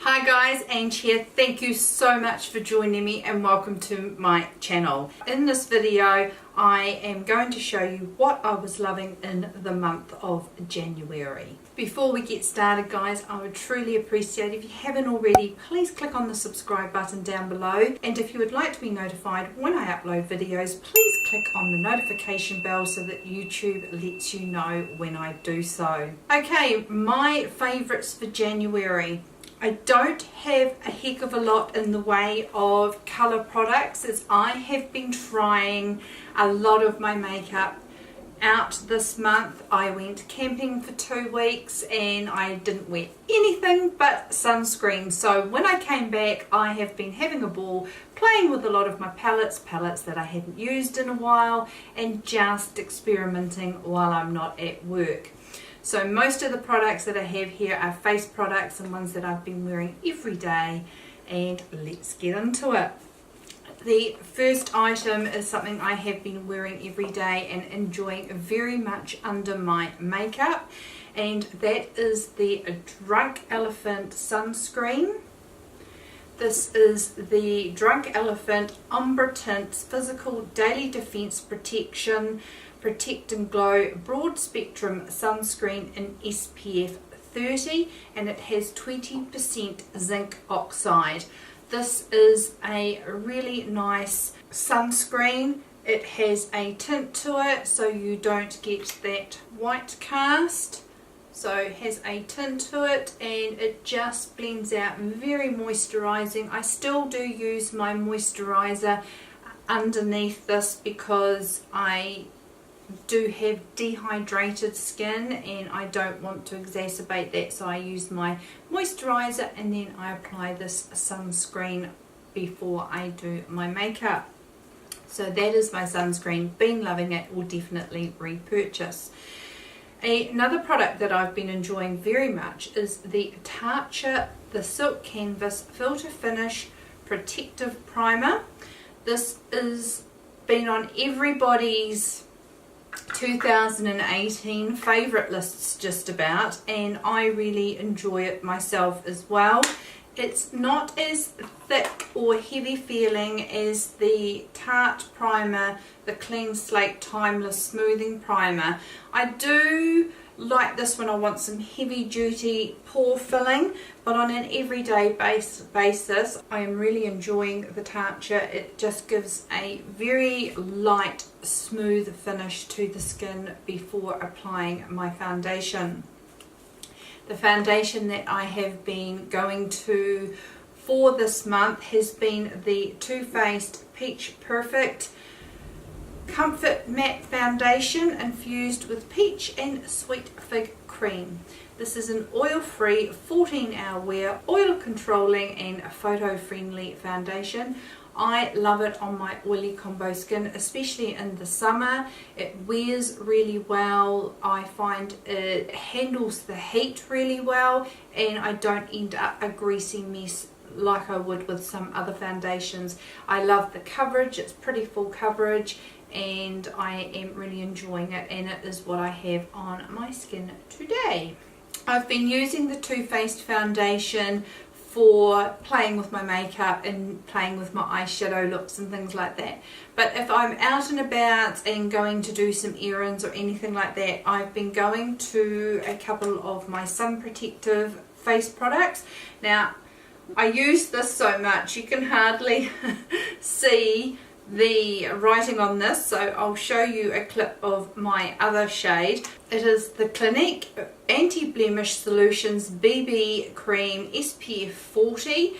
Hi guys, Ange here. Thank you so much for joining me and welcome to my channel. In this video I am going to show you what I was loving in the month of January. Before we get started guys, I would truly appreciate if you haven't already, please click on the subscribe button down below, and if you would like to be notified when I upload videos, please click on the notification bell so that YouTube lets you know when I do so. Okay, my favourites for January. I don't have a heck of a lot in the way of colour products, as I have been trying a lot of my makeup out this month. I went camping for 2 weeks and I didn't wear anything but sunscreen. So when I came back, I have been having a ball playing with a lot of my palettes that I hadn't used in a while, and just experimenting while I'm not at work. So most of the products that I have here are face products and ones that I've been wearing every day, and let's get into it. The first item is something I have been wearing every day and enjoying very much under my makeup, and that is the Drunk Elephant sunscreen. This is the Drunk Elephant Umber Tints Physical Daily Defense Protection Protect and Glow Broad Spectrum Sunscreen in SPF 30, and it has 20% zinc oxide. This is a really nice sunscreen. It has a tint to it so you don't get that white cast. So it has a tint to it and it just blends out, very moisturising. I still do use my moisturiser underneath this because I do have dehydrated skin and I don't want to exacerbate that, so I use my moisturiser and then I apply this sunscreen before I do my makeup. So that is my sunscreen. Been loving it, will definitely repurchase. Another product that I've been enjoying very much is the Tatcha the Silk Canvas Filter Finish Protective Primer. This has been on everybody's 2018 favourite lists just about, and I really enjoy it myself as well. It's not as thick or heavy feeling as the Tarte primer, the Clean Slate Timeless Smoothing Primer. I do like this when I want some heavy duty pore filling, but on an everyday basis I am really enjoying the Tatcha. It just gives a very light, smooth finish to the skin before applying my foundation. The foundation that I have been going to for this month has been the Too Faced Peach Perfect Comfort Matte Foundation infused with peach and sweet fig cream. This is an oil-free 14-hour wear, oil controlling and photo friendly foundation. I love it on my oily combo skin, especially in the summer. It wears really well. I find it handles the heat really well, and I don't end up a greasy mess like I would with some other foundations. I love the coverage. It's pretty full coverage and I am really enjoying it, and it is what I have on my skin today. I've been using the Too Faced foundation for playing with my makeup and playing with my eyeshadow looks and things like that. But if I'm out and about and going to do some errands or anything like that, I've been going to a couple of my sun protective face products. Now, I use this so much you can hardly see the writing on this, so I'll show you a clip of my other shade. It is the Clinique Anti-Blemish Solutions BB Cream SPF 40.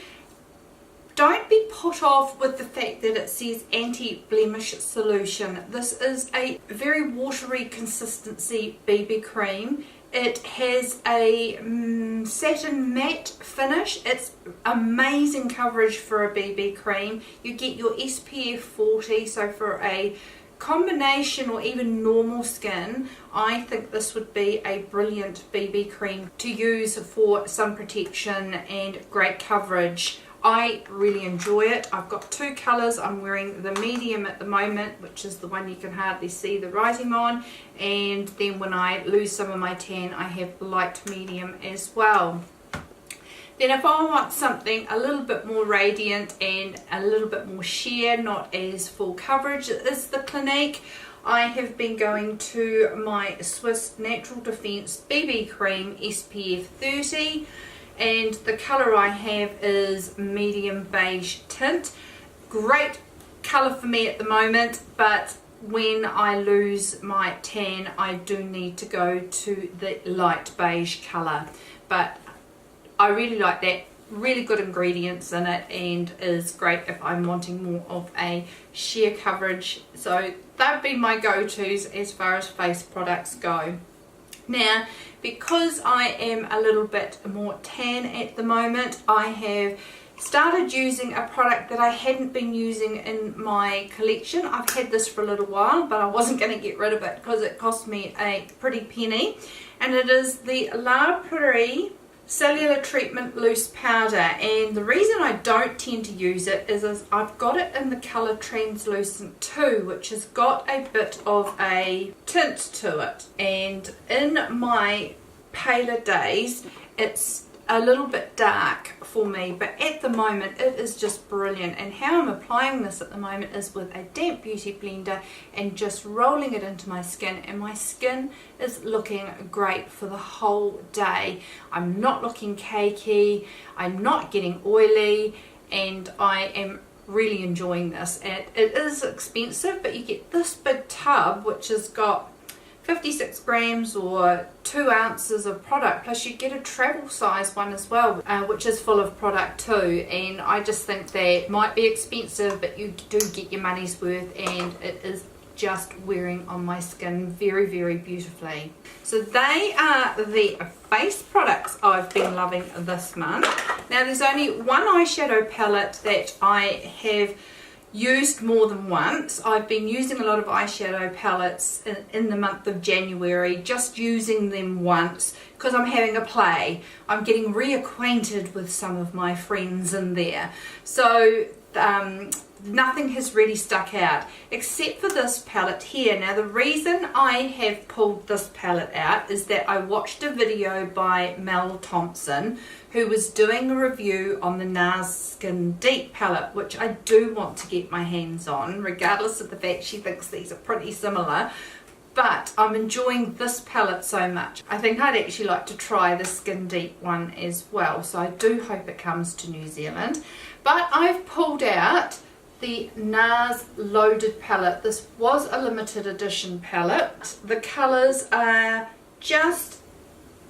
Don't be put off with the fact that it says anti-blemish solution. This is a very watery consistency BB cream. It has a satin matte finish. It's amazing coverage for a BB cream. You get your SPF 40, so for a combination or even normal skin, I think this would be a brilliant BB cream to use for sun protection and great coverage. I really enjoy it. I've got two colours. I'm wearing the medium at the moment, which is the one you can hardly see the writing on, and then when I lose some of my tan I have light medium as well. Then if I want something a little bit more radiant and a little bit more sheer, not as full coverage as the Clinique, I have been going to my Swiss Natural Defense BB Cream SPF 30, and the colour I have is medium beige tint. Great colour for me at the moment, but when I lose my tan I do need to go to the light beige colour. But I really like that, really good ingredients in it, and is great if I'm wanting more of a sheer coverage. So they've been my go-tos as far as face products go. Now, because I am a little bit more tan at the moment, I have started using a product that I hadn't been using in my collection. I've had this for a little while, but I wasn't going to get rid of it because it cost me a pretty penny, and it is the La Prairie Cellular Treatment Loose Powder. And the reason I don't tend to use it is I've got it in the colour Translucent 2, which has got a bit of a tint to it, and in my paler days it's a little bit dark for me, but at the moment it is just brilliant. And how I'm applying this at the moment is with a damp beauty blender and just rolling it into my skin, and my skin is looking great for the whole day. I'm not looking cakey, I'm not getting oily, and I am really enjoying this. And it is expensive, but you get this big tub which has got 56 grams or 2 ounces of product, plus you get a travel size one as well, which is full of product too. And I just think that might be expensive, but you do get your money's worth, and it is just wearing on my skin very, very beautifully. So they are the face products I've been loving this month. Now there's only one eyeshadow palette that I have used more than once. I've been using a lot of eyeshadow palettes in the month of January, just using them once because I'm having a play. I'm getting reacquainted with some of my friends in there. So nothing has really stuck out except for this palette here. Now the reason I have pulled this palette out is that I watched a video by Mel Thompson, who was doing a review on the NARS Skin Deep palette, which I do want to get my hands on, regardless of the fact she thinks these are pretty similar. But I'm enjoying this palette so much. I think I'd actually like to try the Skin Deep one as well, so I do hope it comes to New Zealand. But I've pulled out the NARS Loaded palette. This was a limited edition palette. The colours are just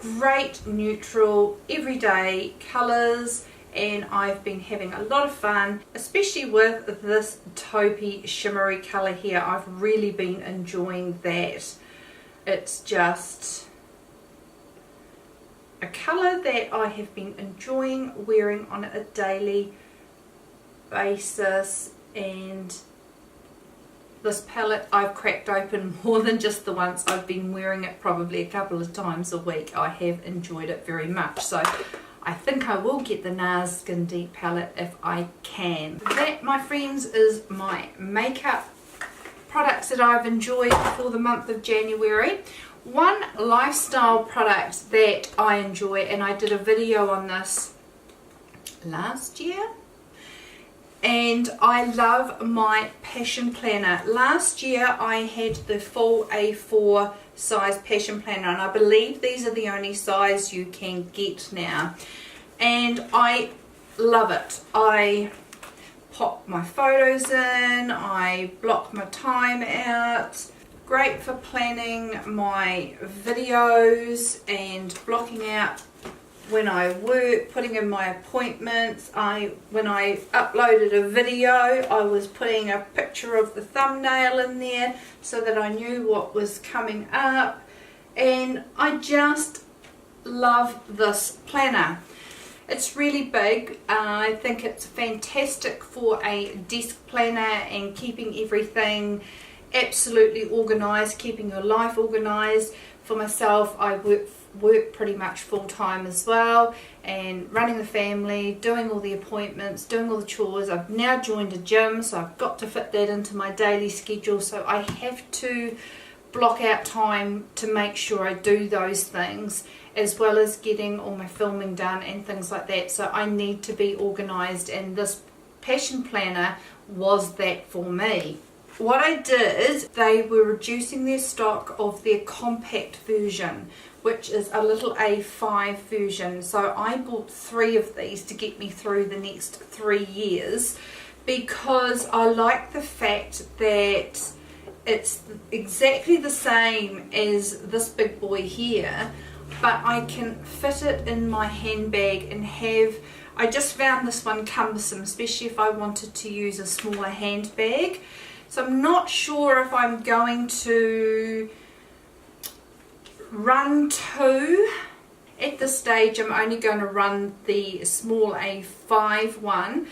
great neutral everyday colours, and I've been having a lot of fun, especially with this taupey shimmery colour here. I've really been enjoying that. It's just a colour that I have been enjoying wearing on a daily basis, and this palette I've cracked open more than just the once. I've been wearing it probably a couple of times a week. I have enjoyed it very much, so I think I will get the NARS Skin Deep palette if I can. That, my friends, is my makeup products that I've enjoyed for the month of January. One lifestyle product that I enjoy, and I did a video on this last year, and I love my Passion Planner. Last year I had the full A4 size Passion Planner, and I believe these are the only size you can get now, and I love it. I pop my photos in, I block my time out. Great for planning my videos and blocking out when I work, putting in my appointments. When I uploaded a video, I was putting a picture of the thumbnail in there so that I knew what was coming up, and I just love this planner. It's really big. I think it's fantastic for a desk planner and keeping everything absolutely organized, keeping your life organized. For myself, I work pretty much full-time as well, and running the family, doing all the appointments, doing all the chores. I've now joined a gym, so I've got to fit that into my daily schedule, so I have to block out time to make sure I do those things. as well as getting all my filming done and things like that. So I need to be organised, and this passion planner was that for me. What I did, they were reducing their stock of their compact version, which is a little A5 version. So I bought 3 of these to get me through the next 3 years, because I like the fact that it's exactly the same as this big boy here, but I can fit it in my handbag and have, I just found this one cumbersome, especially if I wanted to use a smaller handbag. So I'm not sure if I'm going to run 2. At this stage I'm only going to run the small A5 one,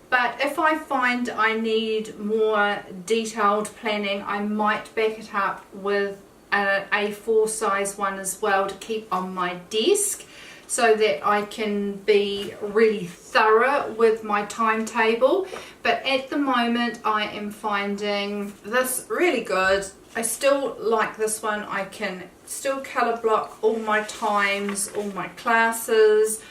but if I find I need more detailed planning, I might back it up with an A4 size one as well to keep on my desk, so that I can be really thorough with my timetable. But at the moment I am finding this really good. I still like this one. I can still colour block all my times, all my classes,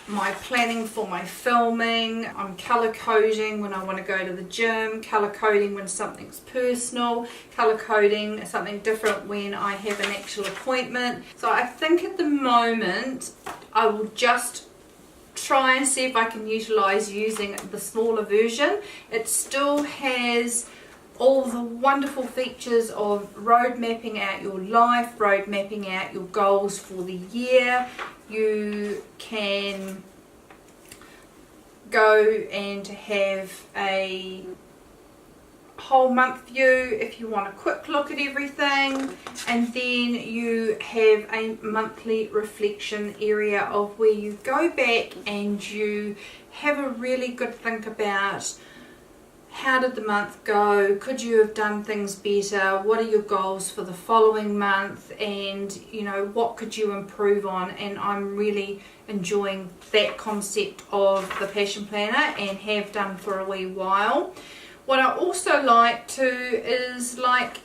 my planning for my filming. I'm colour coding when I want to go to the gym, colour coding when something's personal, colour coding something different when I have an actual appointment. So I think at the moment I will just try and see if I can utilise using the smaller version. It still has all the wonderful features of road mapping out your life, road mapping out your goals for the year. You can go and have a whole month view if you want a quick look at everything, and then you have a monthly reflection area of where you go back and you have a really good think about how did the month go, could you have done things better, what are your goals for the following month, and you know, what could you improve on. And I'm really enjoying that concept of the passion planner and have done for a wee while. What I also like too is, like,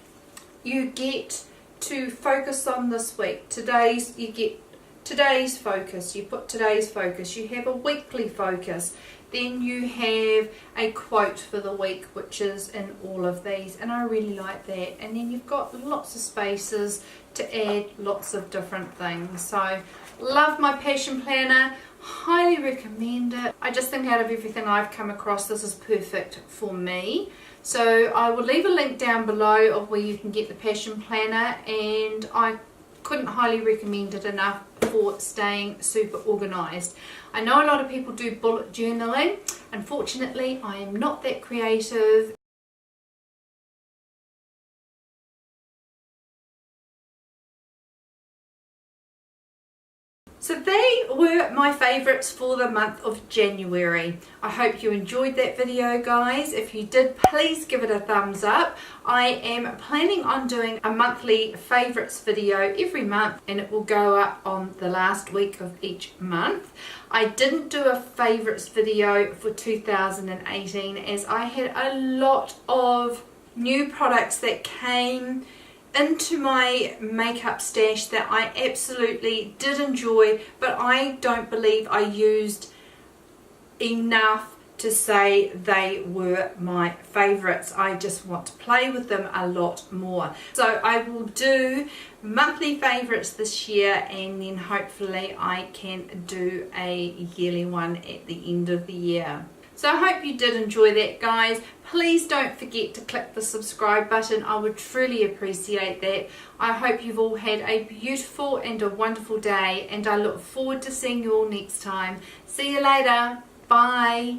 you get to focus on this week. You get today's focus, you put today's focus, you have a weekly focus, then you have a quote for the week, which is in all of these, and I really like that. And then you've got lots of spaces to add lots of different things. So love my passion planner, highly recommend it. I just think out of everything I've come across, this is perfect for me. So I will leave a link down below of where you can get the passion planner, and I couldn't highly recommend it enough for staying super organised. I know a lot of people do bullet journaling. Unfortunately, I am not that creative. So they were my favourites for the month of January. I hope you enjoyed that video, guys. If you did, please give it a thumbs up. I am planning on doing a monthly favourites video every month, and it will go up on the last week of each month. I didn't do a favourites video for 2018 as I had a lot of new products that came into my makeup stash that I absolutely did enjoy, but I don't believe I used enough to say they were my favourites. I just want to play with them a lot more. So I will do monthly favourites this year, and then hopefully I can do a yearly one at the end of the year. So I hope you did enjoy that, guys. Please don't forget to click the subscribe button. I would truly appreciate that. I hope you've all had a beautiful and a wonderful day, and I look forward to seeing you all next time. See you later. Bye.